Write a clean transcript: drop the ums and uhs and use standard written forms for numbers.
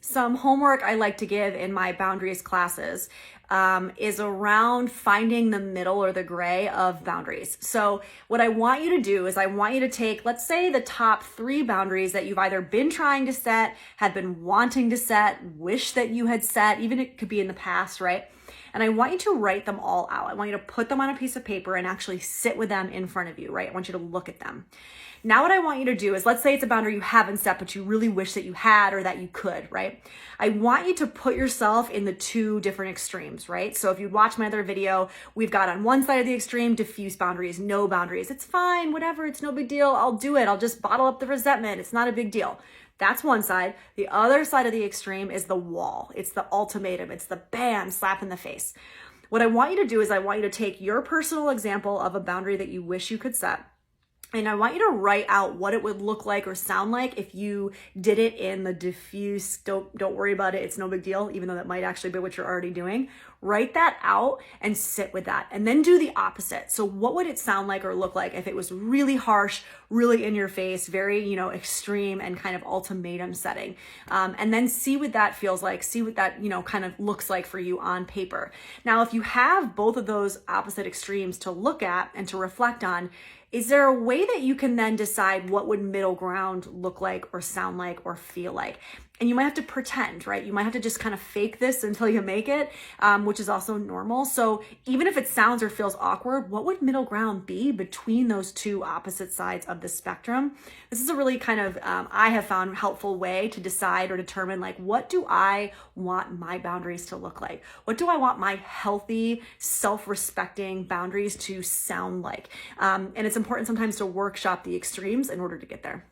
Some homework I like to give in my boundaries classes is around finding the middle or the gray of boundaries. So what I want you to do is I want you to take, let's say, the top 3 boundaries that you've either been trying to set, have been wanting to set, wish that you had set, even it could be in the past, right? And I want you to write them all out. I want you to put them on a piece of paper and actually sit with them in front of you, right? I want you to look at them. Now what I want you to do is, let's say it's a boundary you haven't set, but you really wish that you had or that you could, right? I want you to put yourself in the 2 different extremes, right? So if you watch my other video, we've got on one side of the extreme, diffuse boundaries, no boundaries. It's fine, whatever, it's no big deal. I'll do it. I'll just bottle up the resentment. It's not a big deal. That's one side. The other side of the extreme is the wall. It's the ultimatum. It's the bam, slap in the face. What I want you to do is I want you to take your personal example of a boundary that you wish you could set, and I want you to write out what it would look like or sound like if you did it in the diffuse, don't worry about it, it's no big deal, even though that might actually be what you're already doing. Write that out and sit with that, and then do the opposite. So what would it sound like or look like if it was really harsh, really in your face, very, extreme and kind of ultimatum setting? And then see what that feels like, see what that, kind of looks like for you on paper. Now, if you have both of those opposite extremes to look at and to reflect on, is there a way that you can then decide what would middle ground look like or sound like or feel like? And you might have to pretend, right? You might have to just kind of fake this until you make it, which is also normal. So even if it sounds or feels awkward, what would middle ground be between those 2 opposite sides of the spectrum? This is a really kind of, I have found, helpful way to decide or determine, like, what do I want my boundaries to look like? What do I want my healthy, self-respecting boundaries to sound like? And it's important sometimes to workshop the extremes in order to get there.